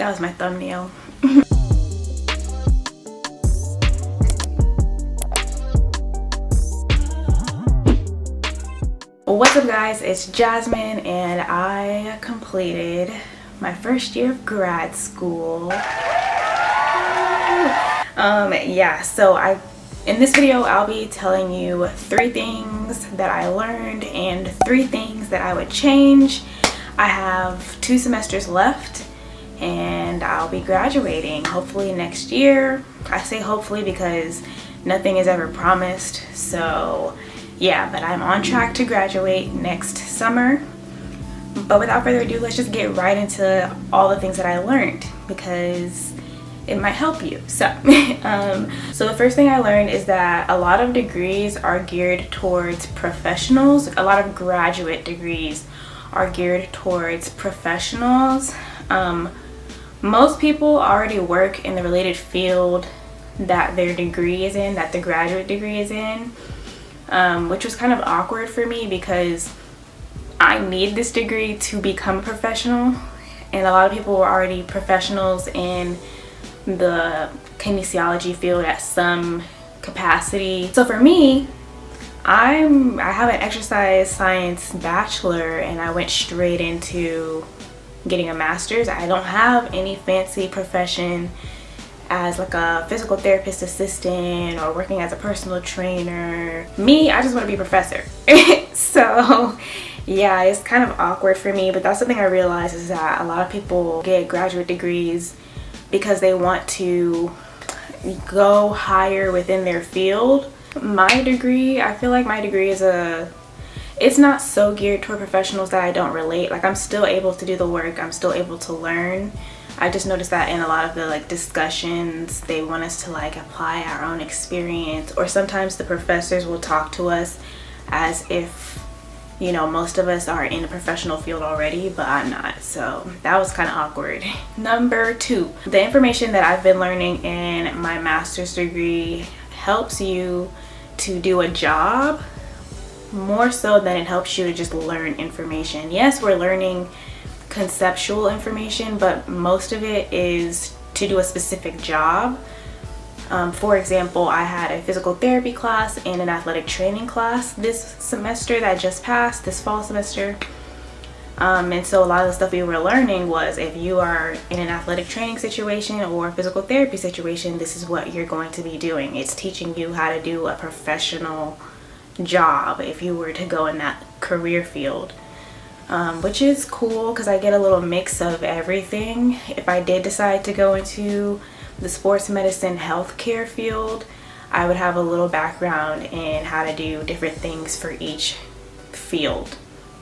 That was my thumbnail. What's up guys, it's Jasmine and I completed my first year of grad school. Yeah, so in this video I'll be telling you 3 things that I learned and 3 things that I would change. I have 2 semesters left and I'll be graduating hopefully next year. I say hopefully because nothing is ever promised, so yeah, but I'm on track to graduate next summer. But without further ado, let's just get right into all the things that I learned because it might help you. So so the first thing I learned is that a lot of degrees are geared towards professionals. A lot of graduate degrees are geared towards professionals. Most people already work in the related field that their degree is in, that the graduate degree is in. Which was kind of awkward for me because I need this degree to become a professional, and a lot of people were already professionals in the kinesiology field at some capacity. So for me, I have an exercise science bachelor and I went straight into getting a master's. I don't have any fancy profession as like a physical therapist assistant or working as a personal trainer. Me, I just want to be a professor. So yeah, it's kind of awkward for me, but that's something I realized is that a lot of people get graduate degrees because they want to go higher within their field. My degree, I feel like my degree is it's not so geared toward professionals that I don't relate. Like I'm still able to do the work, I'm still able to learn. I just noticed that in a lot of the discussions, they want us to apply our own experience, or sometimes the professors will talk to us as if, you know, most of us are in a professional field already, but I'm not. So that was kind of awkward. Number 2, the information that I've been learning in my master's degree helps you to do a job more so than it helps you to just learn information. Yes, we're learning conceptual information, but most of it is to do a specific job. For example, I had a physical therapy class and an athletic training class this semester that just passed, this fall semester. And so a lot of the stuff we were learning was if you are in an athletic training situation or a physical therapy situation, this is what you're going to be doing. It's teaching you how to do a professional job if you were to go in that career field. Which is cool because I get a little mix of everything. If I did decide to go into the sports medicine healthcare field, I would have a little background in how to do different things for each field,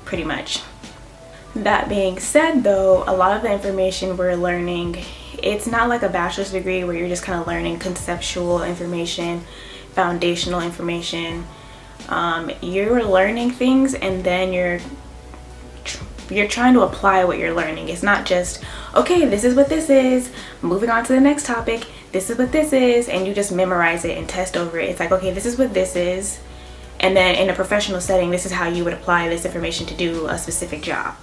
pretty much. That being said though, a lot of the information we're learning, it's not like a bachelor's degree where you're just kind of learning conceptual information, foundational information. You're learning things and then you're trying to apply what you're learning. It's not just, okay, this is what this is, moving on to the next topic, this is what this is, and you just memorize it and test over it. It's like, okay, this is what this is, and then in a professional setting, this is how you would apply this information to do a specific job.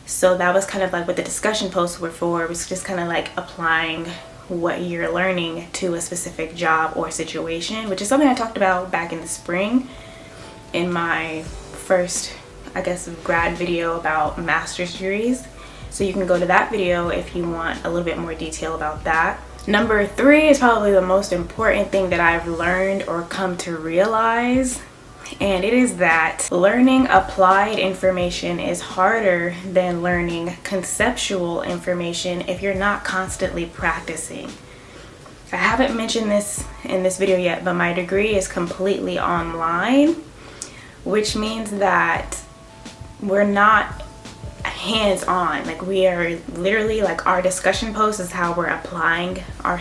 So that was kind of like what the discussion posts were for. It was just kind of like applying what you're learning to a specific job or situation, which is something I talked about back in the spring in my first, I guess, grad video about master's degrees. So you can go to that video if you want a little bit more detail about that. Number 3 is probably the most important thing that I've learned or come to realize, and it is that learning applied information is harder than learning conceptual information if you're not constantly practicing. I haven't mentioned this in this video yet, but my degree is completely online, which means that we're not hands-on. Like we are literally, like our discussion post is how we're applying our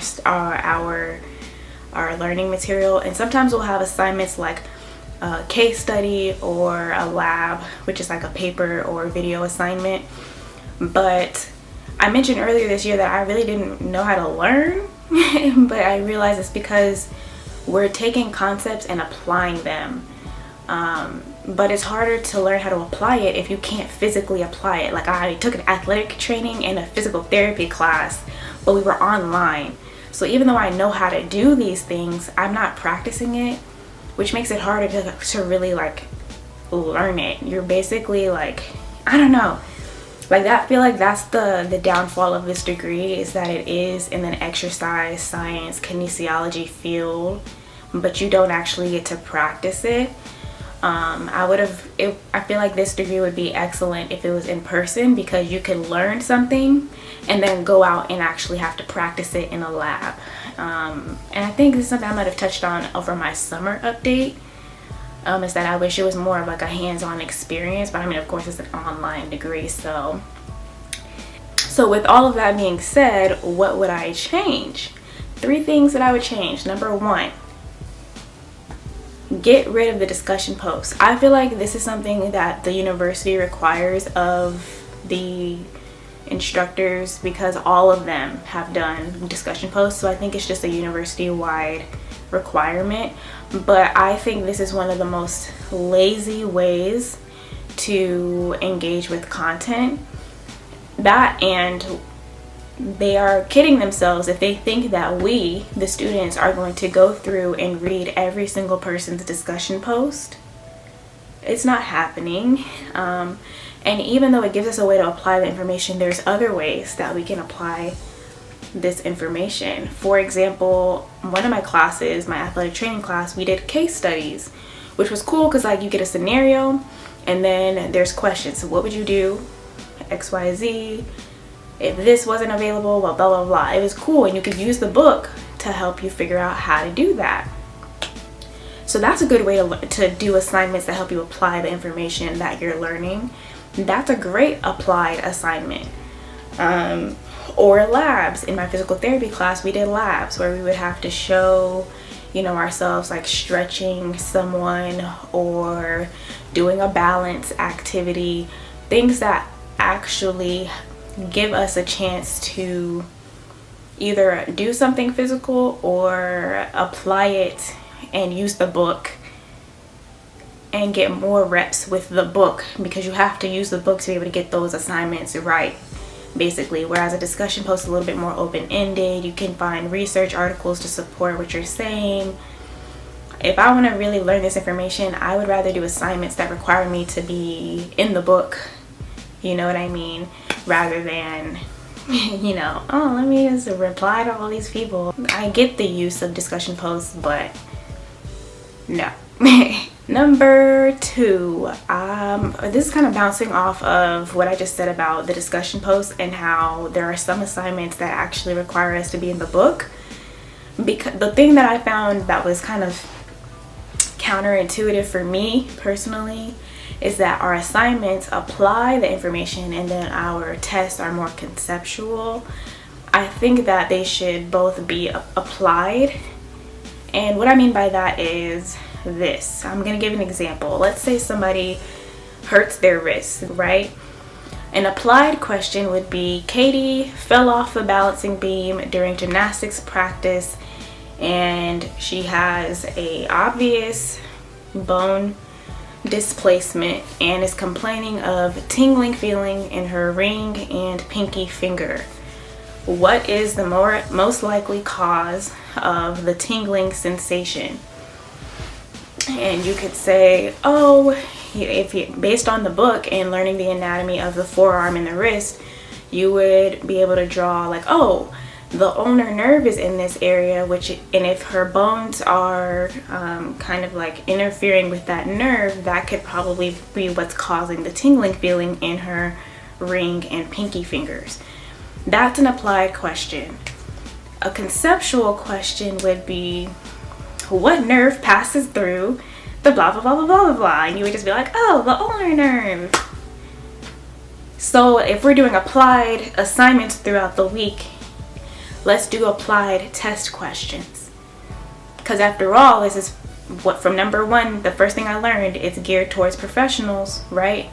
learning material, and sometimes we'll have assignments like a case study or a lab, which is like a paper or video assignment. But I mentioned earlier this year that I really didn't know how to learn but I realized it's because we're taking concepts and applying them. but it's harder to learn how to apply it if you can't physically apply it. Like, I took an athletic training and a physical therapy class, but we were online. So even though I know how to do these things, I'm not practicing it, which makes it harder to really like learn it. You're basically like, I don't know, like that. I feel like that's the downfall of this degree, is that it is in an exercise science kinesiology field, but you don't actually get to practice it. I feel like this degree would be excellent if it was in person, because you can learn something and then go out and actually have to practice it in a lab. And I think this is something I might have touched on over my summer update, is that I wish it was more of like a hands-on experience, but I mean, of course, it's an online degree. So with all of that being said, what would I change? 3 things that I would change. Number 1, get rid of the discussion posts. I feel like this is something that the university requires of the instructors, because all of them have done discussion posts. So I think it's just a university-wide requirement. But I think this is one of the most lazy ways to engage with content. That, and they are kidding themselves if they think that we, the students, are going to go through and read every single person's discussion post. It's not happening. And even though it gives us a way to apply the information, there's other ways that we can apply this information. For example, one of my classes, my athletic training class, we did case studies, which was cool because like you get a scenario and then there's questions. So what would you do? XYZ. If this wasn't available, well, blah, blah, blah. It was cool, and you could use the book to help you figure out how to do that. So that's a good way to do assignments that help you apply the information that you're learning. That's a great applied assignment. Or labs. In my physical therapy class, we did labs where we would have to show, ourselves like stretching someone or doing a balance activity, things that actually give us a chance to either do something physical or apply it and use the book and get more reps with the book, because you have to use the book to be able to get those assignments right, basically. Whereas a discussion post is a little bit more open-ended. You can find research articles to support what you're saying. If I want to really learn this information, I would rather do assignments that require me to be in the book, you know what I mean, rather than oh, let me just reply to all these people. I get the use of discussion posts, but no. Number 2, this is kind of bouncing off of what I just said about the discussion posts and how there are some assignments that actually require us to be in the book. Because the thing that I found that was kind of counterintuitive for me personally is that our assignments apply the information and then our tests are more conceptual. I think that they should both be applied. And what I mean by that is this. I'm going to give an example. Let's say somebody hurts their wrist, right? An applied question would be, Katie fell off a balancing beam during gymnastics practice and she has a obvious bone displacement and is complaining of tingling feeling in her ring and pinky finger. What is the most likely cause of the tingling sensation? And you could say, based on the book and learning the anatomy of the forearm and the wrist, you would be able to draw like, the ulnar nerve is in this area, and if her bones are kind of like interfering with that nerve, that could probably be what's causing the tingling feeling in her ring and pinky fingers. That's an applied question. A conceptual question would be, what nerve passes through the blah blah blah blah blah blah, and you would just be like, the ulnar nerve. So if we're doing applied assignments throughout the week, let's do applied test questions, because after all, this is what, from number 1, the first thing I learned, it's geared towards professionals, right?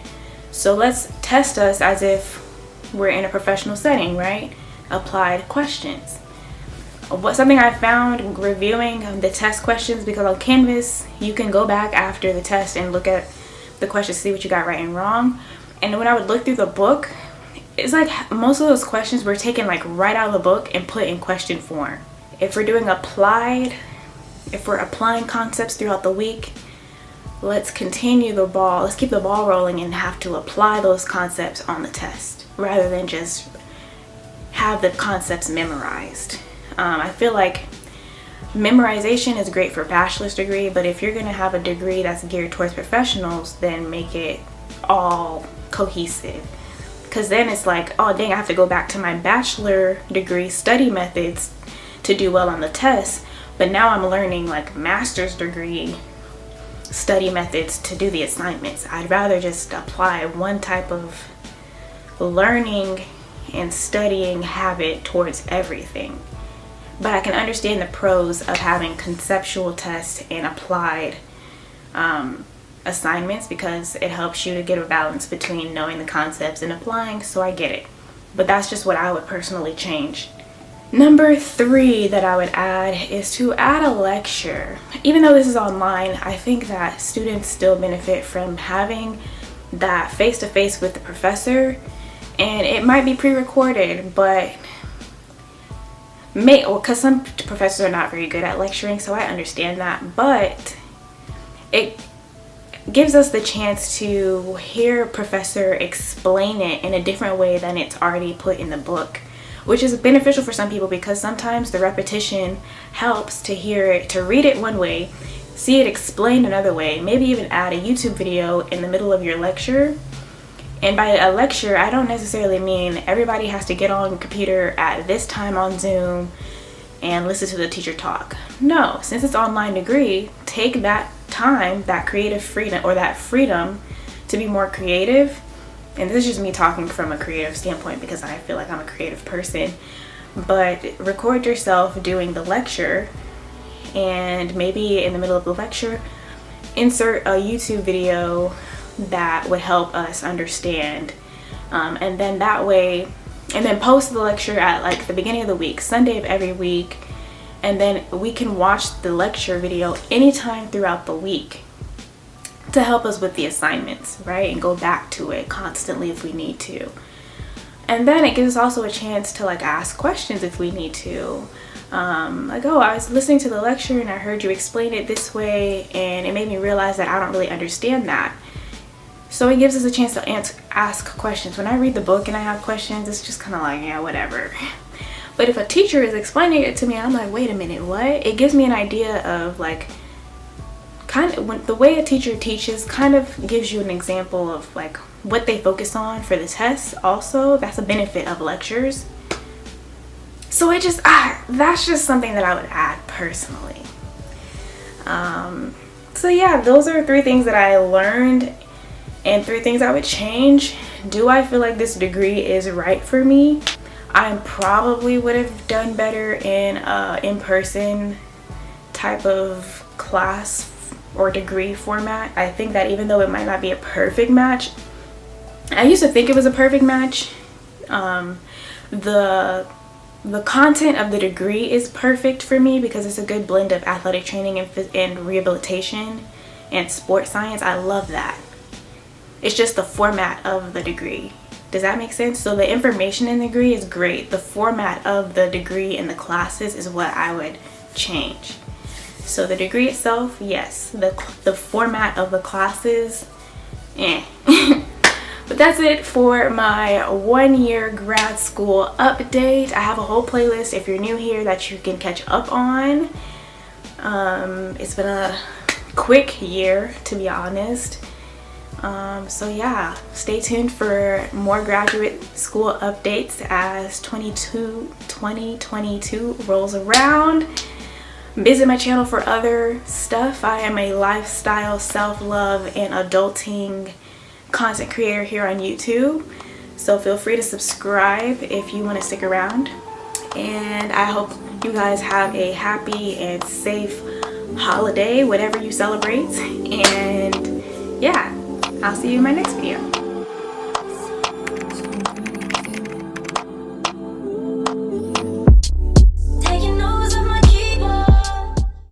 So let's test us as if we're in a professional setting, right? Applied questions. Something I found reviewing the test questions, because on Canvas you can go back after the test and look at the questions to see what you got right and wrong. And when I would look through the book, it's like most of those questions were taken like right out of the book and put in question form. If we're doing applied, if we're applying concepts throughout the week, let's continue the ball, let's keep the ball rolling and have to apply those concepts on the test rather than just have the concepts memorized. I feel like memorization is great for a bachelor's degree, but if you're going to have a degree that's geared towards professionals, then make it all cohesive. Because then it's like, oh dang, I have to go back to my bachelor degree study methods to do well on the test, but now I'm learning like master's degree study methods to do the assignments. I'd rather just apply one type of learning and studying habit towards everything. But I can understand the pros of having conceptual tests and applied assignments because it helps you to get a balance between knowing the concepts and applying, so I get it. But that's just what I would personally change. Number 3 that I would add is to add a lecture. Even though this is online, I think that students still benefit from having that face-to-face with the professor, and it might be pre-recorded, but because some professors are not very good at lecturing, so I understand that, but it gives us the chance to hear a professor explain it in a different way than it's already put in the book, which is beneficial for some people because sometimes the repetition helps to hear it, to read it one way, see it explained another way, maybe even add a YouTube video in the middle of your lecture. And by a lecture, I don't necessarily mean everybody has to get on a computer at this time on Zoom and listen to the teacher talk. No, since it's online degree, take that time, that creative freedom, or that freedom to be more creative. And this is just me talking from a creative standpoint because I feel like I'm a creative person. But record yourself doing the lecture, and maybe in the middle of the lecture, insert a YouTube video that would help us understand. And then that way, and then post the lecture at like the beginning of the week, Sunday of every week. And then we can watch the lecture video anytime throughout the week to help us with the assignments, right? And go back to it constantly if we need to. And then it gives us also a chance to like ask questions if we need to. Like, oh, I was listening to the lecture and I heard you explain it this way and it made me realize that I don't really understand that. So it gives us a chance to ask questions. When I read the book and I have questions, it's just kind of like, yeah, whatever. But if a teacher is explaining it to me, I'm like, wait a minute, what? It gives me an idea of like, when the way a teacher teaches kind of gives you an example of like what they focus on for the tests. Also, that's a benefit of lectures. So it just that's just something that I would add personally. So yeah, those are 3 things that I learned and 3 things I would change. Do I feel like this degree is right for me? I probably would have done better in in-person type of class or degree format. I think that even though it might not be a perfect match, I used to think it was a perfect match. The content of the degree is perfect for me because it's a good blend of athletic training and rehabilitation and sports science. I love that. It's just the format of the degree. Does that make sense? So the information in the degree is great. The format of the degree and the classes is what I would change. So the degree itself, yes. The format of the classes, But that's it for my 1-year grad school update. I have a whole playlist if you're new here that you can catch up on. It's been a quick year, to be honest. So yeah, stay tuned for more graduate school updates as 2022 rolls around. Visit my channel for other stuff. I am a lifestyle, self-love, and adulting content creator here on YouTube. So feel free to subscribe if you want to stick around. And I hope you guys have a happy and safe holiday, whatever you celebrate. And yeah, I'll see you in my next video.